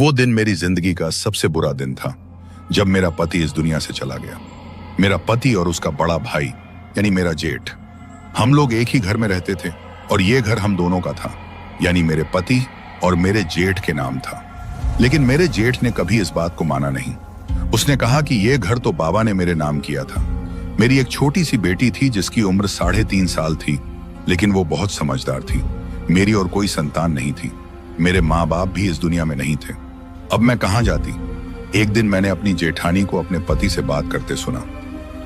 वो दिन मेरी जिंदगी का सबसे बुरा दिन था जब मेरा पति इस दुनिया से चला गया। मेरा पति और उसका बड़ा भाई यानी मेरा जेठ, हम लोग एक ही घर में रहते थे और ये घर हम दोनों का था, यानी मेरे पति और मेरे जेठ के नाम था। लेकिन मेरे जेठ ने कभी इस बात को माना नहीं। उसने कहा कि ये घर तो बाबा ने मेरे नाम किया था। मेरी एक छोटी सी बेटी थी जिसकी उम्र 3.5 साल थी, लेकिन वो बहुत समझदार थी। मेरी और कोई संतान नहीं थी। मेरे माँ बाप भी इस दुनिया में नहीं थे। अब मैं कहाँ जाती? एक दिन मैंने अपनी जेठानी को अपने पति से बात करते सुना।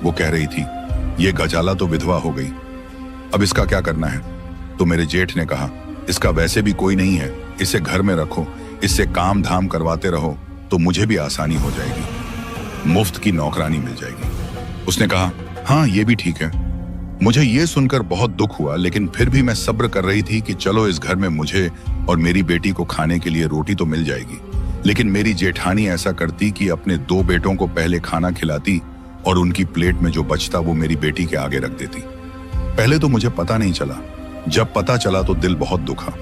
वो कह रही थी, ये गजाला तो विधवा हो गई, अब इसका क्या करना है? तो मेरे जेठ ने कहा, इसका वैसे भी कोई नहीं है, इसे घर में रखो, इससे काम धाम करवाते रहो तो मुझे भी आसानी हो जाएगी, मुफ्त की नौकरानी मिल जाएगी। उसने कहा, हाँ ये भी ठीक है। मुझे ये सुनकर बहुत दुख हुआ, लेकिन फिर भी मैं सब्र कर रही थी कि चलो इस घर में मुझे और मेरी बेटी को खाने के लिए रोटी तो मिल जाएगी। लेकिन मेरी जेठानी ऐसा करती कि अपने 2 बेटों को पहले खाना खिलाती और उनकी प्लेट में जो बचता वो मेरी बेटी के आगे रख देती। पहले तो मुझे पता नहीं चला, जब पता चला तो दिल बहुत दुखा।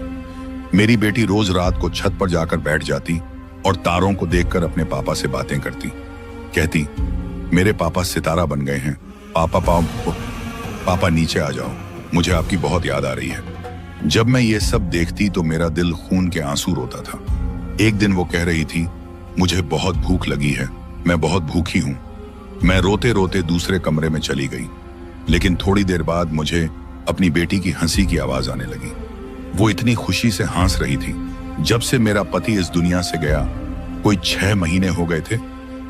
मेरी बेटी रोज रात को छत पर जाकर बैठ जाती और तारों को देखकर अपने पापा से बातें करती। कहती, मेरे पापा सितारा बन गए हैं, पापा नीचे आ जाओ, मुझे आपकी बहुत याद आ रही है। जब मैं ये सब देखती तो मेरा दिल खून के आंसू रोता था। एक दिन वो कह रही थी, मुझे बहुत भूख लगी है, मैं बहुत भूखी हूं। मैं रोते रोते दूसरे कमरे में चली गई, लेकिन थोड़ी देर बाद मुझे अपनी बेटी की हंसी की आवाज आने लगी। वो इतनी खुशी से हंस रही थी। जब से मेरा पति इस दुनिया से गया कोई 6 महीने हो गए थे,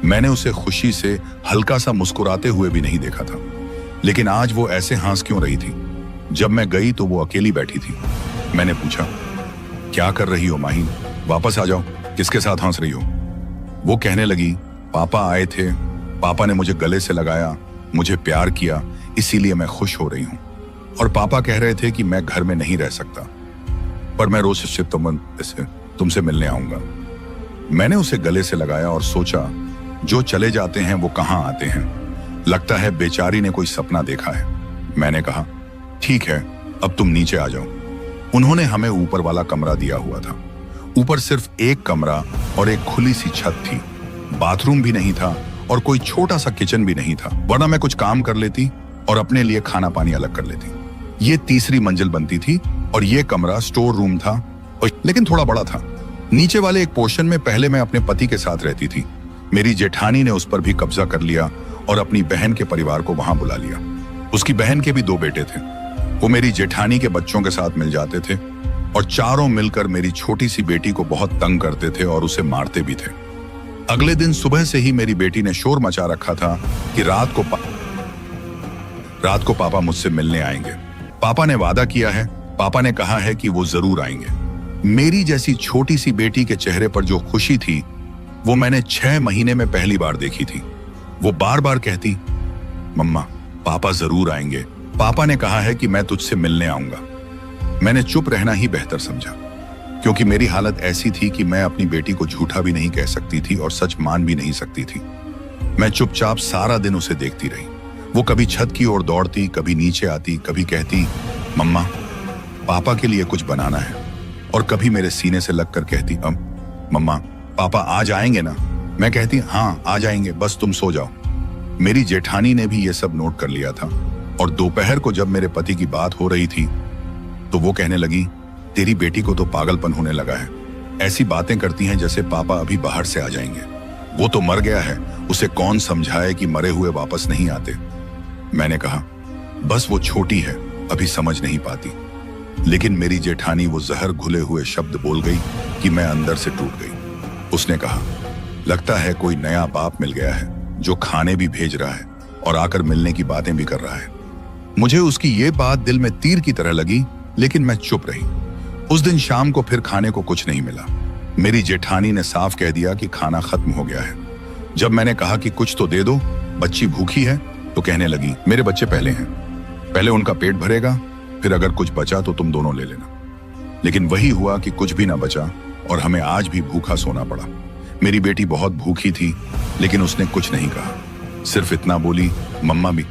मैंने उसे खुशी से हल्का सा मुस्कुराते हुए भी नहीं देखा था। लेकिन आज वो ऐसे हंस क्यों रही थी? जब मैं गई तो वो अकेली बैठी थी। मैंने पूछा, क्या कर रही हो माहिन? वापस आ जाओ, किसके साथ हंस रही हो? वो कहने लगी, पापा आए थे, पापा ने मुझे गले से लगाया, मुझे प्यार किया, इसीलिए मैं खुश हो रही हूं। और पापा कह रहे थे कि मैं घर में नहीं रह सकता, पर मैं रोज से तुमसे मिलने आऊंगा। मैंने उसे गले से लगाया और सोचा, जो चले जाते हैं वो कहां आते हैं, लगता है बेचारी ने कोई सपना देखा है। मैंने कहा, ठीक है, अब तुम नीचे आ जाओ। उन्होंने हमें ऊपर वाला कमरा दिया हुआ था। ऊपर सिर्फ एक कमरा और एक खुली सी छत थी। बाथरूम भी नहीं था और कोई छोटा सा किचन भी नहीं था, वरना मैं कुछ काम कर लेती और अपने लिए खाना पानी अलग कर लेती। ये 3री मंजिल बनती थी और ये कमरा स्टोर रूम था, लेकिन थोड़ा बड़ा था। नीचे वाले एक पोर्शन में पहले मैं अपने पति के साथ रहती थी। मेरी जेठानी ने उस पर भी कब्जा कर लिया और अपनी बहन के परिवार को वहां बुला लिया। उसकी बहन के भी 2 बेटे थे। वो मेरी जेठानी के बच्चों के साथ मिल जाते थे और चारों मिलकर मेरी छोटी सी बेटी को बहुत तंग करते थे और उसे मारते भी थे। अगले दिन सुबह से ही मेरी बेटी ने शोर मचा रखा था कि रात को पापा मुझसे मिलने आएंगे। पापा ने वादा किया है, पापा ने कहा है कि वो जरूर आएंगे। मेरी जैसी छोटी सी बेटी के चेहरे पर जो खुशी थी वो मैंने 6 महीने में पहली बार देखी थी। वो बार बार कहती, मम्मा पापा जरूर आएंगे, पापा ने कहा है कि मैं तुझसे मिलने आऊंगा। मैंने चुप रहना ही बेहतर समझा, क्योंकि मेरी हालत ऐसी थी कि मैं अपनी बेटी को झूठा भी नहीं कह सकती थी और सच मान भी नहीं सकती थी। मैं चुपचाप सारा दिन उसे देखती रही। वो कभी छत की ओर दौड़ती, कभी नीचे आती, कभी कहती, मम्मा पापा के लिए कुछ बनाना है, और कभी मेरे सीने से लगकर कहती, मम्मा पापा आज आएंगे ना? मैं कहती, हाँ आ जाएंगे, बस तुम सो जाओ। मेरी जेठानी ने भी ये सब नोट कर लिया था और दोपहर को जब मेरे पति की बात हो रही थी तो वो कहने लगी, तेरी बेटी को तो पागलपन होने लगा है, ऐसी बातें करती हैं जैसे पापा अभी बाहर से आ जाएंगे। वो तो मर गया है, उसे कौन समझाए कि मरे हुए वापस नहीं आते। मैंने कहा, बस वो छोटी है, अभी समझ नहीं पाती। लेकिन मेरी जेठानी वो जहर घुले हुए शब्द बोल गई कि मैं अंदर से टूट गई। उसने कहा, लगता है कोई नया बाप मिल गया है जो खाने भी भेज रहा है और आकर मिलने की बातें भी कर रहा है। मुझे उसकी ये बात दिल में तीर की तरह लगी, लेकिन मैं चुप रही। उस दिन शाम को फिर खाने को कुछ नहीं मिला। मेरी जेठानी ने साफ कह दिया कि खाना खत्म हो गया है। जब मैंने कहा कि कुछ तो दे दो, बच्ची भूखी है, तो कहने लगी, मेरे बच्चे पहले हैं, पहले उनका पेट भरेगा, फिर अगर कुछ बचा तो तुम दोनों ले लेना। लेकिन वही हुआ कि कुछ भी ना बचा और हमें आज भी भूखा सोना पड़ा। मेरी बेटी बहुत भूखी थी, लेकिन उसने कुछ नहीं कहा, सिर्फ इतना बोली, मम्मा भी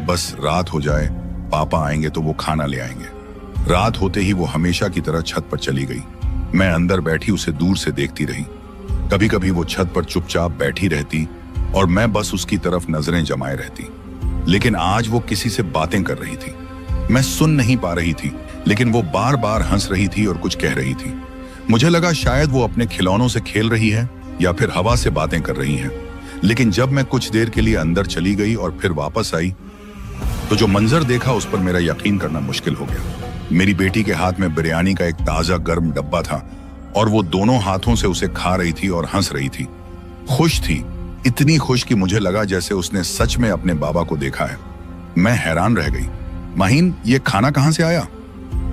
बस रात हो जाए, पापा आएंगे तो वो खाना ले आएंगे। रात होते ही वो हमेशा की तरह छत पर चली गई। मैं अंदर बैठी उसे दूर से देखती रही। कभी कभी वो छत पर चुपचाप बैठी रहती और मैं बस उसकी तरफ नजरें जमाए रहती। लेकिन आज वो किसी से बातें कर रही थी। मैं सुन नहीं पा रही थी, लेकिन वो बार बार हंस रही थी और कुछ कह रही थी। मुझे लगा शायद वो अपने खिलौनों से खेल रही है या फिर हवा से बातें कर रही है। लेकिन जब मैं कुछ देर के लिए अंदर चली गई और फिर वापस आई, तो जो मंजर देखा उस पर मेरा यकीन करना मुश्किल हो गया। मेरी बेटी के हाथ में बिरयानी का एक ताजा गर्म डब्बा था और वो दोनों हाथों से उसे खा रही थी और हंस रही थी। खुश थी, इतनी खुश कि मुझे लगा जैसे उसने सच में अपने बाबा को देखा है। मैं हैरान रह गई। माहीन, ये खाना कहां से आया?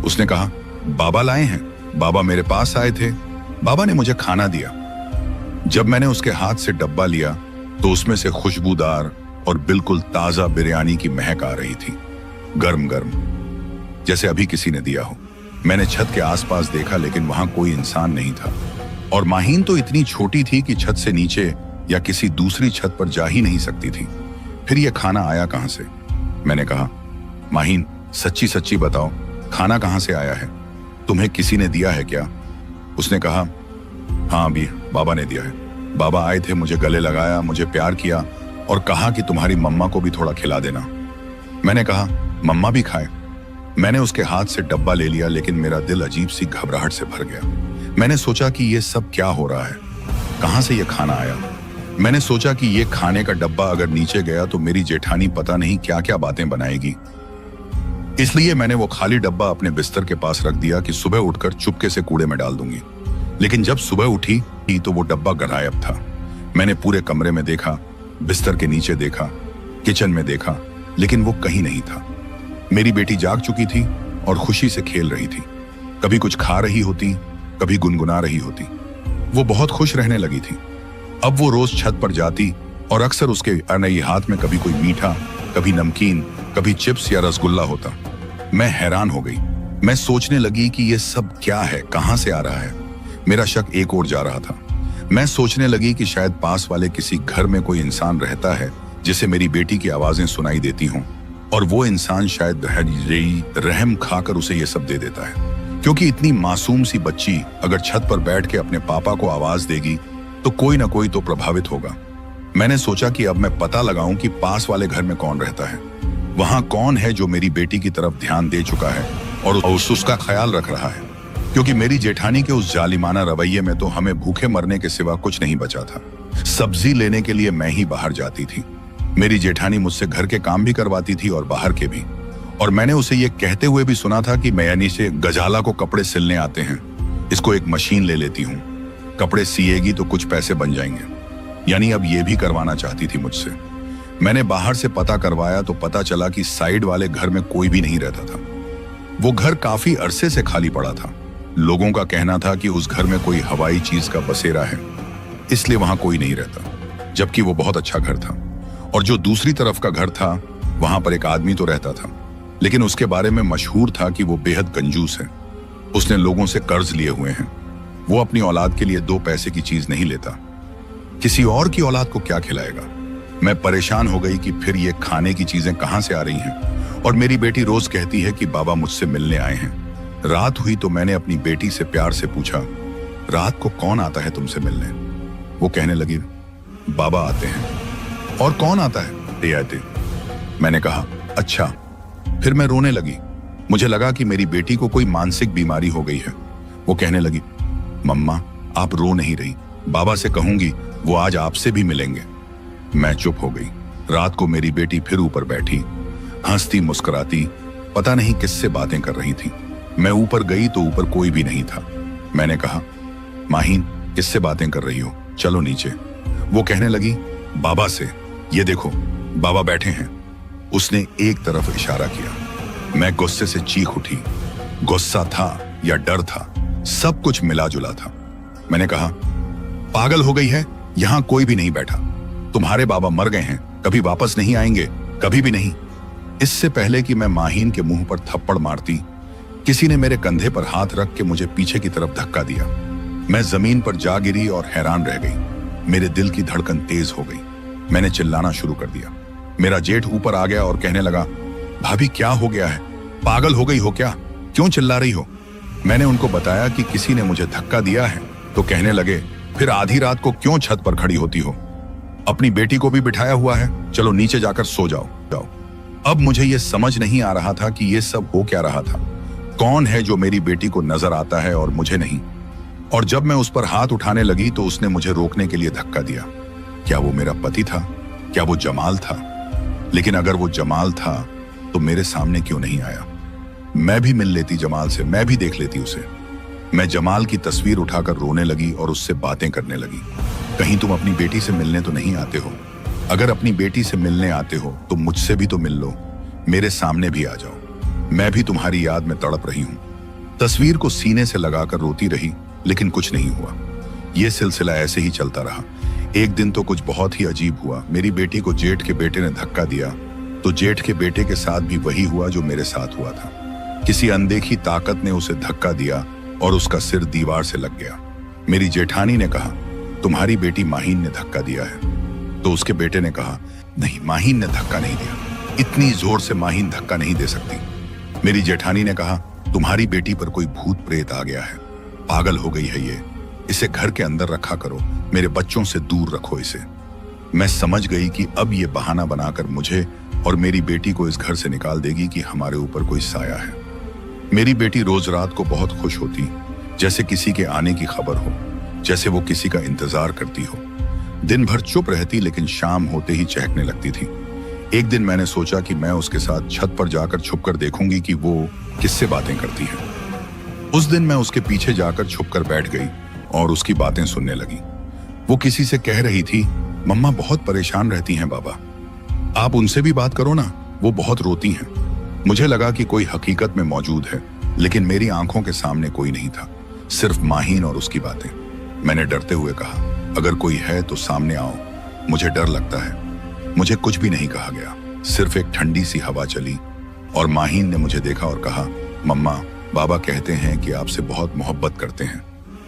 उसने कहा, बाबा लाए हैं। बाबा मेरे पास आए थे, बाबा ने मुझे खाना दिया। जब मैंने उसके हाथ से डब्बा लिया तो उसमें से खुशबूदार और बिल्कुल ताजा बिरयानी की महक आ रही थी, गर्म गर्म, जैसे अभी किसी ने दिया हो। मैंने छत के आसपास देखा, लेकिन वहां कोई इंसान नहीं था। और माहीन तो इतनी छोटी थी कि छत से नीचे या किसी दूसरी छत पर जा ही नहीं सकती थी। फिर यह खाना आया कहां से? मैंने कहा, माहीन सच्ची सच्ची बताओ, खाना कहां से आया है? तुम्हें किसी ने दिया है क्या? उसने कहा, हाँ अभी बाबा ने दिया है। बाबा आए थे, मुझे गले लगाया, मुझे प्यार किया और कहा कि तुम्हारी मम्मा को भी थोड़ा खिला देना। मैंने कहा, मम्मा भी खाए। मैंने उसके हाथ से डब्बा ले लिया, लेकिन मेरा दिल अजीब सी घबराहट से भर गया। मैंने सोचा कि ये सब क्या हो रहा है, कहां से ये खाना आया। मैंने सोचा कि ये खाने का डब्बा अगर नीचे गया तो मेरी जेठानी पता नहीं क्या क्या बातें बनाएगी। इसलिए मैंने वो खाली डब्बा अपने बिस्तर के पास रख दिया कि सुबह उठकर चुपके से कूड़े में डाल दूंगी। लेकिन जब सुबह उठी तो वो डब्बा गायब था। मैंने पूरे कमरे में देखा, बिस्तर के नीचे देखा, किचन में देखा, लेकिन वो कहीं नहीं था। मेरी बेटी जाग चुकी थी और खुशी से खेल रही थी। कभी कुछ खा रही होती, कभी गुनगुना रही होती। वो बहुत खुश रहने लगी थी। अब वो रोज छत पर जाती और अक्सर उसके अनई हाथ में कभी कोई मीठा, कभी नमकीन, कभी चिप्स या रसगुल्ला होता। मैं हैरान हो गई। मैं सोचने लगी कि ये सब क्या है, कहां से आ रहा है। मेरा शक एक ओर जा रहा था। मैं सोचने लगी कि शायद पास वाले किसी घर में कोई इंसान रहता है जिसे मेरी बेटी की आवाजें सुनाई देती हों, और वो इंसान शायद रहम खाकर उसे ये सब दे देता है। क्योंकि इतनी मासूम सी बच्ची अगर छत पर बैठ के अपने पापा को आवाज देगी तो कोई ना कोई तो प्रभावित होगा। मैंने सोचा कि अब मैं पता लगाऊं कि पास वाले घर में कौन रहता है, वहां कौन है जो मेरी बेटी की तरफ ध्यान दे चुका है और उसका ख्याल रख रहा है। क्योंकि मेरी जेठानी के उस जालिमाना रवैये में तो हमें भूखे मरने के सिवा कुछ नहीं बचा था। सब्जी लेने के लिए मैं ही बाहर जाती थी। मेरी जेठानी मुझसे घर के काम भी करवाती थी और बाहर के भी। और मैंने उसे ये कहते हुए भी सुना था कि मैं से गजाला को कपड़े सिलने आते हैं, इसको एक मशीन ले लेती हूँ, कपड़े सिएगी तो कुछ पैसे बन जाएंगे। यानी अब ये भी करवाना चाहती थी मुझसे। मैंने बाहर से पता करवाया तो पता चला कि साइड वाले घर में कोई भी नहीं रहता था। वो घर काफी अरसे से खाली पड़ा था। लोगों का कहना था कि उस घर में कोई हवाई चीज का बसेरा है, इसलिए वहां कोई नहीं रहता। जबकि वो बहुत अच्छा घर था। और जो दूसरी तरफ का घर था, वहां पर एक आदमी तो रहता था, लेकिन उसके बारे में मशहूर था कि वो बेहद कंजूस है। उसने लोगों से कर्ज लिए हुए हैं। वो अपनी औलाद के लिए 2 पैसे की चीज नहीं लेता। किसी और की औलाद को क्या खिलाएगा? मैं परेशान हो गई कि फिर ये खाने की चीजें कहां से आ रही हैं। और मेरी बेटी रोज कहती है कि बाबा मुझसे मिलने आए हैं। रात हुई तो मैंने अपनी बेटी से प्यार से पूछा, रात को कौन आता है तुमसे मिलने? वो कहने लगी, बाबा आते हैं। और कौन आता है? ते आते। मैंने कहा, अच्छा। फिर मैं रोने लगी। मुझे लगा कि मेरी बेटी को कोई मानसिक बीमारी हो गई है। वो कहने लगी, मम्मा आप रो नहीं रही, बाबा से कहूंगी वो आज आपसे भी मिलेंगे। मैं चुप हो गई। रात को मेरी बेटी फिर ऊपर बैठी, हंसती मुस्कुराती, पता नहीं किससे बातें कर रही थी। मैं ऊपर गई तो ऊपर कोई भी नहीं था। मैंने कहा, माहीन किससे बातें कर रही हो, चलो नीचे। वो कहने लगी, बाबा से, ये देखो बाबा बैठे हैं। उसने एक तरफ इशारा किया। मैं गुस्से से चीख उठी। गुस्सा था या डर था, सब कुछ मिला जुला था। मैंने कहा, पागल हो गई है, यहां कोई भी नहीं बैठा। तुम्हारे बाबा मर गए हैं, कभी वापस नहीं आएंगे, कभी भी नहीं। इससे पहले कि मैं माहीन के मुंह पर थप्पड़ मारती, किसी ने मेरे कंधे पर हाथ रख के मुझे पीछे की तरफ धक्का दिया। मैं जमीन पर जा गिरी और हैरान रह गई। मेरे दिल की धड़कन तेज हो गई। मैंने चिल्लाना शुरू कर दिया। मेरा जेठ ऊपर आ गया और कहने लगा, भाभी क्या हो गया है, पागल हो गई हो क्या, क्यों चिल्ला रही हो? मैंने उनको बताया कि किसी ने मुझे धक्का दिया है। तो कहने लगे, फिर आधी रात को क्यों छत पर खड़ी होती हो? अपनी बेटी को भी बिठाया हुआ है, चलो नीचे जाकर सो जाओ। अब मुझे यह समझ नहीं आ रहा था कि यह सब हो क्या रहा था। कौन है जो मेरी बेटी को नजर आता है और मुझे नहीं? और जब मैं उस पर हाथ उठाने लगी तो उसने मुझे रोकने के लिए धक्का दिया। क्या वो मेरा पति था? क्या वो जमाल था? लेकिन अगर वो जमाल था तो मेरे सामने क्यों नहीं आया? मैं भी मिल लेती जमाल से, मैं भी देख लेती उसे। मैं जमाल की तस्वीर उठाकर रोने लगी और उससे बातें करने लगी। कहीं तुम अपनी बेटी से मिलने तो नहीं आते हो? अगर अपनी बेटी से मिलने आते हो तो मुझसे भी तो मिल लो, मेरे सामने भी आ जाओ। मैं भी तुम्हारी याद में तड़प रही हूं। तस्वीर को सीने से लगाकर रोती रही, लेकिन कुछ नहीं हुआ। यह सिलसिला ऐसे ही चलता रहा। एक दिन तो कुछ बहुत ही अजीब हुआ। मेरी बेटी को जेठ के बेटे ने धक्का दिया तो जेठ के बेटे के साथ भी वही हुआ जो मेरे साथ हुआ था। किसी अनदेखी ताकत ने उसे धक्का दिया और उसका सिर दीवार से लग गया। मेरी जेठानी ने कहा, तुम्हारी बेटी माहीन ने धक्का दिया है। तो उसके बेटे ने कहा, नहीं, माहीन ने धक्का नहीं दिया, इतनी जोर से माहीन धक्का नहीं दे सकती। मेरी जेठानी ने कहा, तुम्हारी बेटी पर कोई भूत प्रेत आ गया है, पागल हो गई है ये, इसे घर के अंदर रखा करो, मेरे बच्चों से दूर रखो इसे। मैं समझ गई कि अब ये बहाना बनाकर मुझे और मेरी बेटी को इस घर से निकाल देगी कि हमारे ऊपर कोई साया है। मेरी बेटी रोज रात को बहुत खुश होती, जैसे किसी के आने की खबर हो, जैसे वो किसी का इंतजार करती हो। दिन भर चुप रहती, लेकिन शाम होते ही चहकने लगती थी। एक दिन मैंने सोचा कि मैं उसके साथ छत पर जाकर छुपकर देखूंगी कि वो किससे बातें करती है। उस दिन मैं उसके पीछे जाकर छुपकर बैठ गई और उसकी बातें सुनने लगी। वो किसी से कह रही थी, मम्मा बहुत परेशान रहती हैं बाबा, आप उनसे भी बात करो ना, वो बहुत रोती हैं। मुझे लगा कि कोई हकीकत में मौजूद है, लेकिन मेरी आंखों के सामने कोई नहीं था, सिर्फ माहीन और उसकी बातें। मैंने डरते हुए कहा, अगर कोई है तो सामने आओ, मुझे डर लगता है। मुझे कुछ भी नहीं कहा गया, सिर्फ एक ठंडी सी हवा चली और माहीन ने मुझे देखा और कहा, मम्मा बाबा कहते हैं कि आपसे बहुत मोहब्बत करते हैं।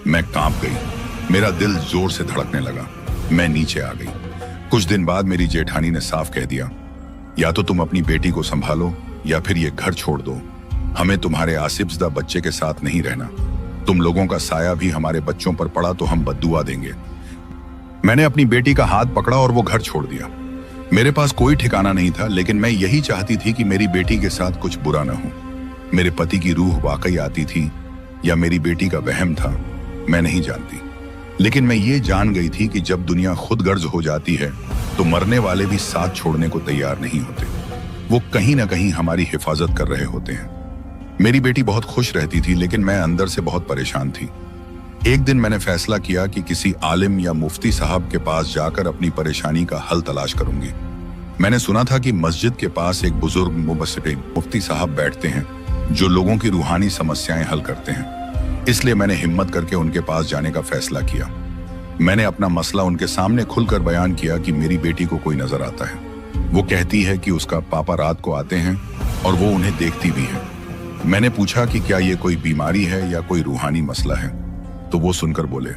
मैं कांप गई, मेरा दिल जोर से धड़कने लगा। मैं नीचे आ गई। कुछ दिन बाद मेरी जेठानी ने साफ कह दिया, या तो तुम अपनी बेटी को संभालो या फिर ये घर छोड़ दो। हमें तुम्हारे आसिफजदा बच्चे के साथ नहीं रहना। तुम लोगों का साया भी हमारे बच्चों पर पड़ा तो हम बद्दुआ देंगे। मैंने अपनी बेटी का हाथ पकड़ा और वो घर छोड़ दिया। मेरे पास कोई ठिकाना नहीं था, लेकिन मैं यही चाहती थी कि मेरी बेटी के साथ कुछ बुरा न हो। मेरे पति की रूह वाकई आती थी या मेरी बेटी का वहम था, मैं नहीं जानती। लेकिन मैं ये जान गई थी कि जब दुनिया खुद गर्ज हो जाती है तो मरने वाले भी साथ छोड़ने को तैयार नहीं होते। वो कहीं ना कहीं हमारी हिफाजत कर रहे होते हैं। मेरी बेटी बहुत खुश रहती थी, लेकिन मैं अंदर से बहुत परेशान थी। एक दिन मैंने फैसला किया कि किसी आलिम या मुफ्ती साहब के पास जाकर अपनी परेशानी का हल तलाश करूंगी। मैंने सुना था कि मस्जिद के पास एक बुजुर्ग मुफ्ती साहब बैठते हैं जो लोगों की रूहानी समस्याएं हल करते हैं। इसलिए मैंने हिम्मत करके उनके पास जाने का फैसला किया। मैंने अपना मसला उनके सामने खुलकर बयान किया कि मेरी बेटी को कोई नजर आता है। वो कहती है कि उसका पापा रात को आते हैं और वो उन्हें देखती भी है। मैंने पूछा कि क्या ये कोई बीमारी है या कोई रूहानी मसला है, तो वो सुनकर बोले,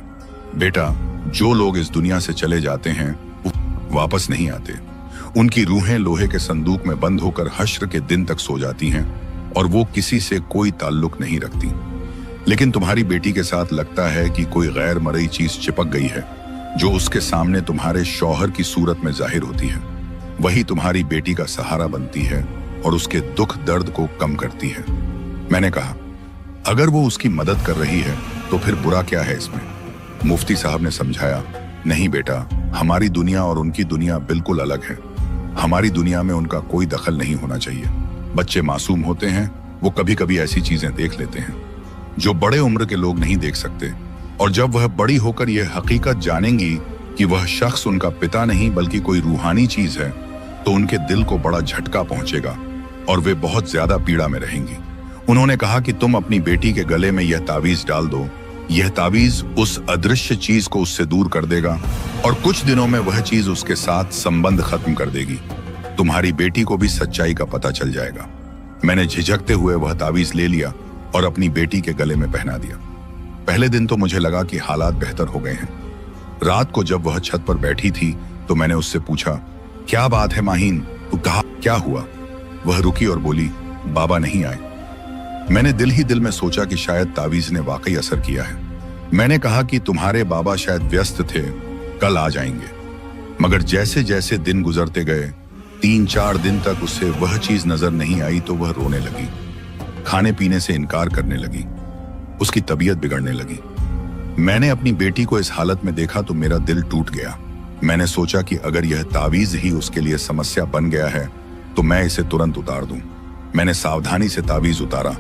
बेटा जो लोग इस दुनिया से चले जाते हैं वो वापस नहीं आते। उनकी रूहें लोहे के संदूक में बंद होकर हश्र के दिन तक सो जाती हैं और वो किसी से कोई ताल्लुक नहीं रखती। लेकिन तुम्हारी बेटी के साथ लगता है कि कोई गैर मरई चीज चिपक गई है जो उसके सामने तुम्हारे शौहर की सूरत में जाहिर होती है। वही तुम्हारी बेटी का सहारा बनती है और उसके दुख दर्द को कम करती है। मैंने कहा, अगर वो उसकी मदद कर रही है तो फिर बुरा क्या है इसमें? मुफ्ती साहब ने समझाया, नहीं बेटा, हमारी दुनिया और उनकी दुनिया बिल्कुल अलग है। हमारी दुनिया में उनका कोई दखल नहीं होना चाहिए। बच्चे मासूम होते हैं, वो कभी कभी ऐसी चीजें देख लेते हैं जो बड़े उम्र के लोग नहीं देख सकते। और जब वह बड़ी होकर यह हकीकत जानेंगी कि वह शख्स उनका पिता नहीं बल्कि कोई रूहानी चीज है, तो उनके दिल को बड़ा झटका पहुंचेगा और वे बहुत ज्यादा पीड़ा में रहेंगी। उन्होंने कहा कि तुम अपनी बेटी के गले में यह तावीज डाल दो। यह तावीज उस अदृश्य चीज को उससे दूर कर देगा और कुछ दिनों में वह चीज उसके साथ संबंध खत्म कर देगी। तुम्हारी बेटी को भी सच्चाई का पता चल जाएगा। मैंने झिझकते हुए वह तावीज ले लिया और अपनी बेटी के गले में पहना दिया। पहले दिन तो मुझे लगा कि हालात बेहतर हो गए हैं। रात को जब वह छत पर बैठी थी तो मैंने उससे पूछा, क्या बात है माहीन, तू कहा क्या हुआ? वह रुकी और बोली, बाबा नहीं आए। मैंने दिल ही दिल में सोचा कि शायद तावीज ने वाकई असर किया है। मैंने कहा कि तुम्हारे बाबा शायद व्यस्त थे, कल आ जाएंगे। मगर जैसे जैसे दिन गुजरते गए, 3-4 दिन तक उससे वह चीज नजर नहीं आई तो वह रोने लगी, खाने पीने से इनकार करने लगी, उसकी तबीयत बिगड़ने लगी। मैंने अपनी बेटी को इस हालत में देखा तो मेरा दिल टूट गया। मैंने सोचा कि अगर यह तावीज ही उसके लिए समस्या बन गया है तो मैं इसे तुरंत उतार दूं। मैंने सावधानी से तावीज उतारा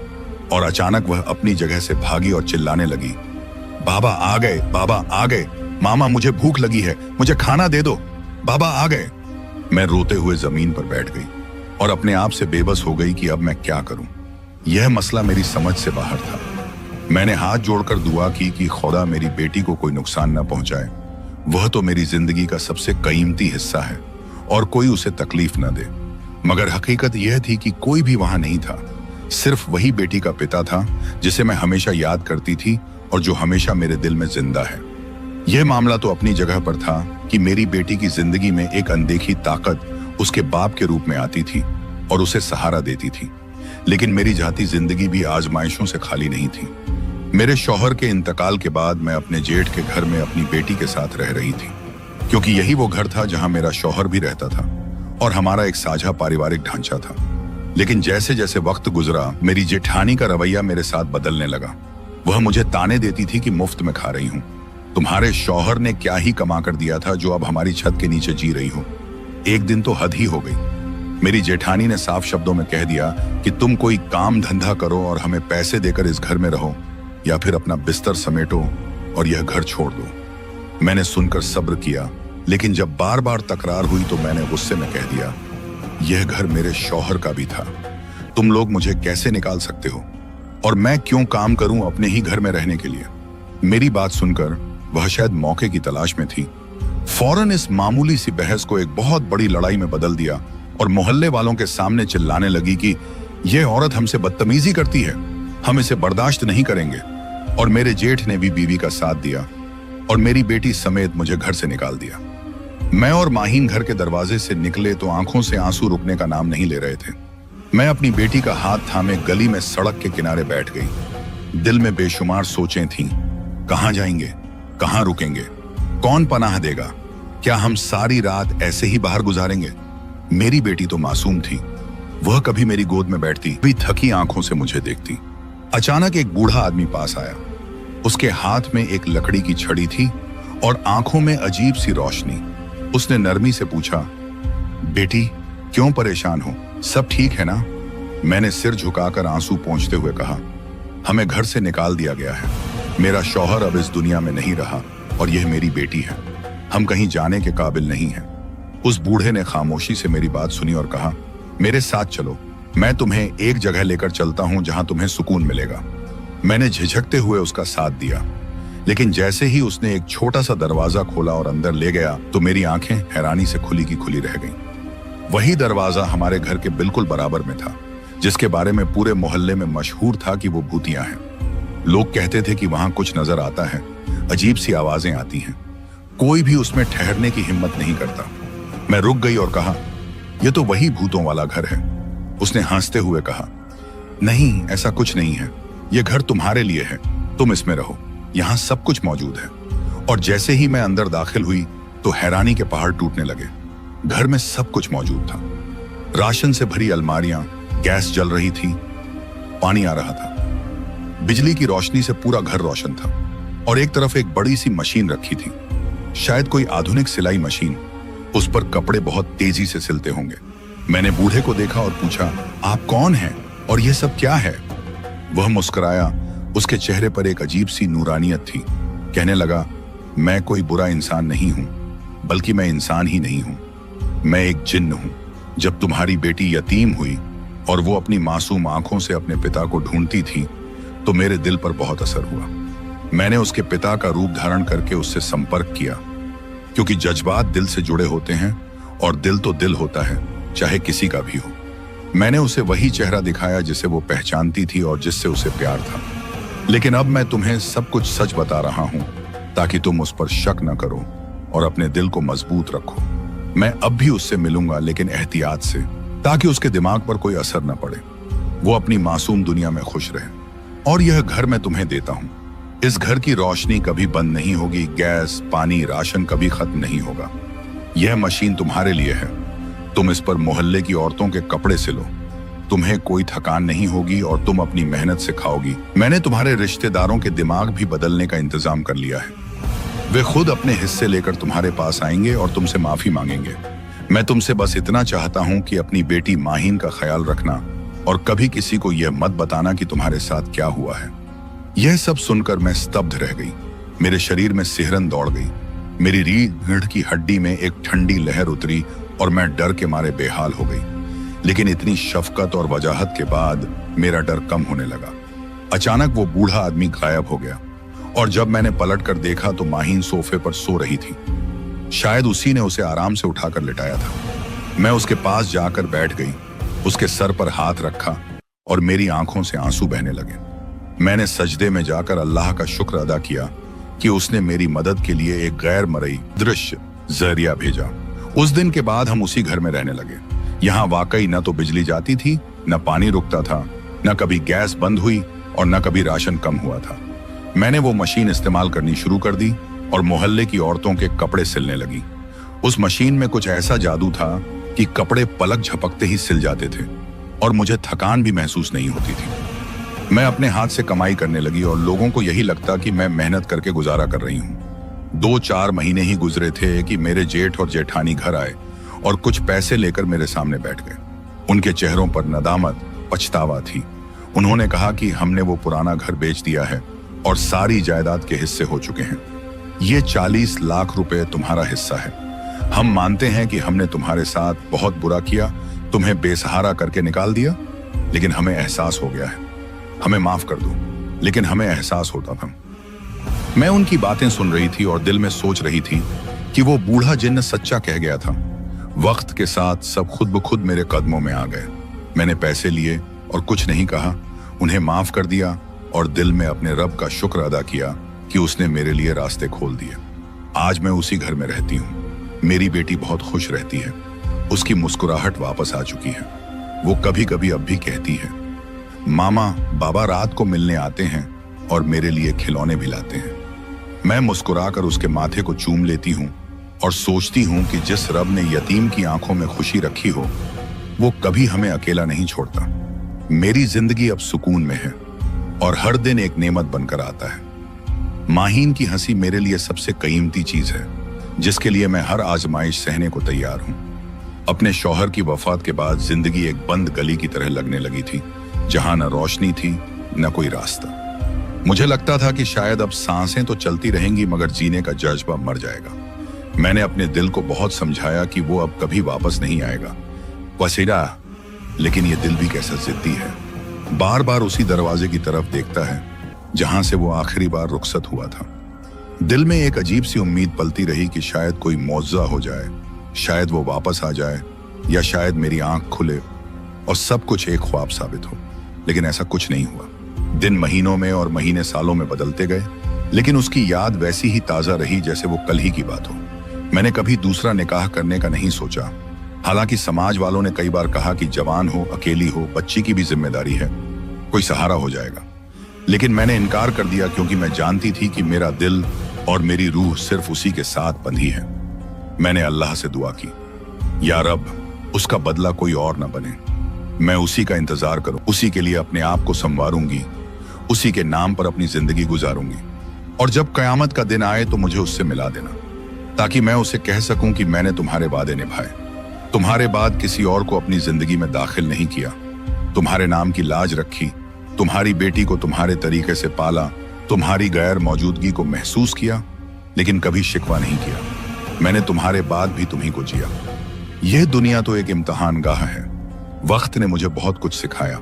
और अचानक वह अपनी जगह से भागी और चिल्लाने लगी, बाबा आ गए, बाबा आ गए, मामा मुझे भूख लगी है, मुझे खाना दे दो, बाबा आ गए। मैं रोते हुए जमीन पर बैठ गई और अपने आप से बेबस हो गई कि अब मैं क्या करूं। यह मसला मेरी समझ से बाहर था। मैंने हाथ जोड़कर दुआ की कि खुदा मेरी बेटी को कोई नुकसान न पहुंचाए। वह तो मेरी जिंदगी का सबसे कीमती हिस्सा है और कोई उसे तकलीफ न दे। मगर हकीकत यह थी कि कोई भी वहां नहीं था, सिर्फ वही बेटी का पिता था जिसे मैं हमेशा याद करती थी और जो हमेशा मेरे दिल में जिंदा है। यह मामला तो अपनी जगह पर था कि मेरी बेटी की जिंदगी में एक अनदेखी ताकत उसके बाप के रूप में आती थी और उसे सहारा देती थी। लेकिन मेरी जाती जिंदगी भी आजमाइशों से खाली नहीं थी। मेरे शौहर के इंतकाल के बाद मैं अपने जेठ के घर में अपनी बेटी के साथ रह रही थी, क्योंकि यही वो घर था जहां मेरा शौहर भी रहता था और हमारा एक साझा पारिवारिक ढांचा था। लेकिन जैसे जैसे वक्त गुजरा, मेरी जेठानी का रवैया मेरे साथ बदलने लगा। वह मुझे ताने देती थी कि मुफ्त में खा रही हूं, तुम्हारे शौहर ने क्या ही कमा कर दिया था जो अब हमारी छत के नीचे जी रही हो। एक दिन तो हद ही हो गई। मेरी जेठानी ने साफ शब्दों में कह दिया कि तुम कोई काम धंधा करो और हमें पैसे देकर इस घर में रहो, या फिर अपना बिस्तर समेटो और यह घर छोड़ दो। मैंने सुनकर सब्र किया, लेकिन जब बार बार तकरार हुई तो मैंने गुस्से में कह दिया, यह घर मेरे शौहर का भी था, तुम लोग मुझे कैसे निकाल सकते हो, और मैं क्यों काम करूं अपने ही घर में रहने के लिए। मेरी बात सुनकर वह शायद मौके की तलाश में थी, फौरन इस मामूली सी बहस को एक बहुत बड़ी लड़ाई में बदल दिया और मोहल्ले वालों के सामने चिल्लाने लगी कि यह औरत हमसे बदतमीजी करती है, हम इसे बर्दाश्त नहीं करेंगे। और मेरे जेठ ने भी बीवी का साथ दिया और मेरी बेटी समेत मुझे घर से निकाल दिया। मैं और माहीन घर के दरवाजे से निकले तो आंखों से आंसू रुकने का नाम नहीं ले रहे थे। मैं अपनी बेटी का हाथ थामे गली में सड़क के किनारे बैठ गई। दिल में बेशुमार सोचें थीं, कहां जाएंगे, कहां रुकेंगे, कौन पनाह देगा, क्या हम सारी रात ऐसे ही बाहर गुजारेंगे। मेरी बेटी तो मासूम थी, वह कभी मेरी गोद में बैठती, भी थकी आंखों से मुझे देखती। अचानक एक बूढ़ा आदमी पास आया। उसके हाथ में एक लकड़ी की छड़ी थी और आंखों में अजीब सी रोशनी। उसने नरमी से पूछा, बेटी क्यों परेशान हो, सब ठीक है ना। मैंने सिर झुकाकर आंसू पोंछते हुए कहा, हमें घर से निकाल दिया गया है, मेरा शौहर अब इस दुनिया में नहीं रहा और यह मेरी बेटी है, हम कहीं जाने के काबिल नहीं हैं। उस बूढ़े ने खामोशी से मेरी बात सुनी और कहा, मेरे साथ चलो, मैं तुम्हें एक जगह लेकर चलता हूं जहां तुम्हें सुकून मिलेगा। मैंने झिझकते हुए उसका साथ दिया, लेकिन जैसे ही उसने एक छोटा सा दरवाजा खोला और अंदर ले गया तो मेरी आंखें हैरानी से खुली की खुली रह गईं। वही दरवाजा हमारे घर के बिल्कुल बराबर में था, जिसके बारे में पूरे मोहल्ले में मशहूर था कि वो भूतिया हैं। लोग कहते थे कि वहां कुछ नजर आता है, अजीब सी आवाजें आती हैं, कोई भी उसमें ठहरने की हिम्मत नहीं करता। मैं रुक गई और कहा, यह तो वही भूतों वाला घर है। उसने हंसते हुए कहा, नहीं ऐसा कुछ नहीं है, यह घर तुम्हारे लिए है, तुम इसमें रहो, यहां सब कुछ मौजूद है। और जैसे ही मैं अंदर दाखिल हुई तो हैरानी के पहाड़ टूटने लगे। घर में सब कुछ मौजूद था, राशन से भरी अलमारियां, गैस जल रही थी, पानी आ रहा था, बिजली की रोशनी से पूरा घर रोशन था और एक तरफ एक बड़ी सी मशीन रखी थी, शायद कोई आधुनिक सिलाई मशीन। उस पर कपड़े बहुत तेजी से सिलते होंगे। मैंने बूढ़े को देखा और पूछा, आप कौन हैं और यह सब क्या है। वह मुस्कुराया, उसके चेहरे पर एक अजीब सी नूरानियत थी। कहने लगा, मैं कोई बुरा इंसान नहीं हूं, बल्कि मैं इंसान ही नहीं हूं, मैं एक जिन्न हूं। जब तुम्हारी बेटी यतीम हुई और वो अपनी मासूम आंखों से अपने पिता को ढूंढती थी तो मेरे दिल पर बहुत असर हुआ। मैंने उसके पिता का रूप धारण करके उससे संपर्क किया, क्योंकि जज्बात दिल से जुड़े होते हैं और दिल तो दिल होता है, चाहे किसी का भी हो। मैंने उसे वही चेहरा दिखाया जिसे वो पहचानती थी और जिससे उसे प्यार था। लेकिन अब मैं तुम्हें सब कुछ सच बता रहा हूं ताकि तुम उस पर शक न करो और अपने दिल को मजबूत रखो। मैं अब भी उससे मिलूंगा, लेकिन एहतियात से, ताकि उसके दिमाग पर कोई असर न पड़े, वो अपनी मासूम दुनिया में खुश रहे। और यह घर मैं तुम्हें देता हूं, इस घर की रोशनी कभी बंद नहीं होगी, गैस, पानी, राशन कभी खत्म नहीं होगा। यह मशीन तुम्हारे लिए है। तुम इस पर मोहल्ले की औरतों के कपड़े सिलो। तुम्हें कोई थकान नहीं होगी और तुम अपनी मेहनत से खाओगी। मैंने तुम्हारे रिश्तेदारों के दिमाग भी बदलने का इंतजाम कर लिया है। वे खुद अपने हिस्से लेकर तुम्हारे पास आएंगे और तुमसे माफी मांगेंगे। मैं तुमसे बस इतना चाहता हूं कि अपनी बेटी माहीन का ख्याल रखना और कभी किसी को यह मत बताना कि तुम्हारे साथ क्या हुआ है। यह सब सुनकर मैं स्तब्ध रह गई। मेरे शरीर में सिहरन दौड़ गई। मेरी रीढ़ की हड्डी में एक ठंडी लहर उतरी और मैं डर के मारे बेहाल हो गई। लेकिन इतनी शफकत और वजाहत के बाद मेरा डर कम होने लगा। अचानक वो बूढ़ा आदमी गायब हो गया और जब मैंने पलट कर देखा तो माहीन सोफे पर सो रही थी। शायद उसी ने उसे आराम से उठाकर लिटाया था। मैं उसके पास जाकर बैठ गई, उसके सर पर हाथ रखा और मेरी आंखों से आंसू बहने लगे। मैंने सजदे में जाकर अल्लाह का शुक्र अदा किया कि उसने मेरी मदद के लिए एक गैर मरई दृश्य जरिया भेजा। उस दिन के बाद हम उसी घर में रहने लगे। यहाँ वाकई न तो बिजली जाती थी, न पानी रुकता था, न कभी गैस बंद हुई और न कभी राशन कम हुआ था। मैंने वो मशीन इस्तेमाल करनी शुरू कर दी और मोहल्ले की औरतों के कपड़े सिलने लगी। उस मशीन में कुछ ऐसा जादू था कि कपड़े पलक झपकते ही सिल जाते थे और मुझे थकान भी महसूस नहीं होती थी। मैं अपने हाथ से कमाई करने लगी और लोगों को यही लगता कि मैं मेहनत करके गुजारा कर रही हूँ। 2-4 महीने ही गुजरे थे कि मेरे जेठ और जेठानी घर आए और कुछ पैसे लेकर मेरे सामने बैठ गए। उनके चेहरों पर नदामत, पछतावा थी। उन्होंने कहा कि हमने वो पुराना घर बेच दिया है और सारी जायदाद के हिस्से हो चुके हैं। ये 40 लाख रुपए तुम्हारा हिस्सा है। हम मानते हैं कि हमने तुम्हारे साथ बहुत बुरा किया, तुम्हें बेसहारा करके निकाल दिया, लेकिन हमें एहसास हो गया है। हमें माफ कर दो। लेकिन हमें एहसास होता था। मैं उनकी बातें सुन रही थी और दिल में सोच रही थी कि वो बूढ़ा जिन्न सच्चा कह गया था। वक्त के साथ सब खुद ब खुद मेरे कदमों में आ गए। मैंने पैसे लिए और कुछ नहीं कहा, उन्हें माफ कर दिया और दिल में अपने रब का शुक्र अदा किया कि उसने मेरे लिए रास्ते खोल दिए। आज मैं उसी घर में रहती हूँ। मेरी बेटी बहुत खुश रहती है। उसकी मुस्कुराहट वापस आ चुकी है। वो कभी कभी अब भी कहती है, मामा बाबा रात को मिलने आते हैं और मेरे लिए खिलौने भी लाते हैं। मैं मुस्कुराकर उसके माथे को चूम लेती हूँ और सोचती हूँ कि जिस रब ने यतीम की आंखों में खुशी रखी हो, वो कभी हमें अकेला नहीं छोड़ता। मेरी जिंदगी अब सुकून में है और हर दिन एक नेमत बनकर आता है। माहीन की हंसी मेरे लिए सबसे कीमती चीज है, जिसके लिए मैं हर आजमाइश सहने को तैयार हूँ। अपने शौहर की वफात के बाद जिंदगी एक बंद गली की तरह लगने लगी थी, जहां न रोशनी थी न कोई रास्ता। मुझे लगता था कि शायद अब सांसें तो चलती रहेंगी मगर जीने का जज्बा मर जाएगा। मैंने अपने दिल को बहुत समझाया कि वो अब कभी वापस नहीं आएगा। वसीरा, लेकिन ये दिल भी कैसा जिद्दी है। बार बार उसी दरवाजे की तरफ देखता है जहां से वो आखिरी बार रुखसत हुआ था। दिल में एक अजीब सी उम्मीद पलती रही कि शायद कोई मौजज़ा हो जाए, शायद वो वापस आ जाए, या शायद मेरी आंख खुले और सब कुछ एक ख्वाब साबित हो। लेकिन ऐसा कुछ नहीं हुआ। दिन महीनों में और महीने सालों में बदलते गए, लेकिन उसकी याद वैसी ही ताजा रही जैसे वो कल ही की बात हो। मैंने कभी दूसरा निकाह करने का नहीं सोचा। हालांकि समाज वालों ने कई बार कहा कि जवान हो, अकेली हो, बच्ची की भी जिम्मेदारी है, कोई सहारा हो जाएगा। लेकिन मैंने इनकार कर दिया क्योंकि मैं जानती थी कि मेरा दिल और मेरी रूह सिर्फ उसी के साथ बंधी है। मैंने अल्लाह से दुआ की, या रब, उसका बदला कोई और ना बने। मैं उसी का इंतजार करूं, उसी के लिए अपने आप को संवारूंगी, उसी के नाम पर अपनी जिंदगी गुजारूंगी। और जब कयामत का दिन आए तो मुझे उससे मिला देना, ताकि मैं उसे कह सकूं कि मैंने तुम्हारे वादे निभाए। तुम्हारे बाद किसी और को अपनी जिंदगी में दाखिल नहीं किया। तुम्हारे नाम की लाज रखी, तुम्हारी बेटी को तुम्हारे तरीके से पाला, तुम्हारी गैर मौजूदगी को महसूस किया, लेकिन कभी शिकवा नहीं किया। मैंने तुम्हारे बाद भी तुम्ही को जिया। यह दुनिया तो एक इम्तिहान गाह है। वक्त ने मुझे बहुत कुछ सिखाया,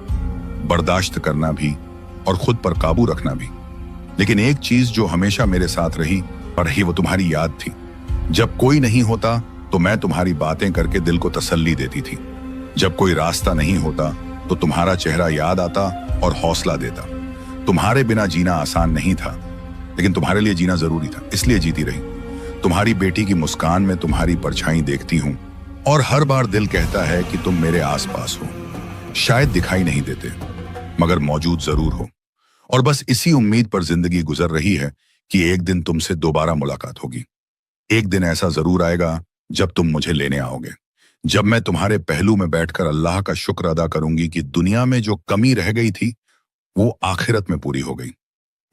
बर्दाश्त करना भी और खुद पर काबू रखना भी। लेकिन एक चीज जो हमेशा मेरे साथ रही और रही, वो तुम्हारी याद थी। जब कोई नहीं होता तो मैं तुम्हारी बातें करके दिल को तसल्ली देती थी। जब कोई रास्ता नहीं होता तो तुम्हारा चेहरा याद आता और हौसला देता। तुम्हारे बिना जीना आसान नहीं था, लेकिन तुम्हारे लिए जीना जरूरी था, इसलिए जीती रही। तुम्हारी बेटी की मुस्कान में तुम्हारी परछाई देखती हूँ और हर बार दिल कहता है कि तुम मेरे आसपास हो। शायद दिखाई नहीं देते, मगर मौजूद जरूर हो। और बस इसी उम्मीद पर जिंदगी गुजर रही है कि एक दिन तुमसे दोबारा मुलाकात होगी। एक दिन ऐसा जरूर आएगा जब तुम मुझे लेने आओगे, जब मैं तुम्हारे पहलू में बैठकर अल्लाह का शुक्र अदा करूंगी कि दुनिया में जो कमी रह गई थी वो आखिरत में पूरी हो गई।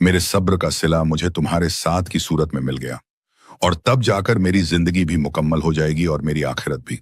मेरे सब्र का सिला मुझे तुम्हारे साथ की सूरत में मिल गया, और तब जाकर मेरी जिंदगी भी मुकम्मल हो जाएगी और मेरी आखिरत भी।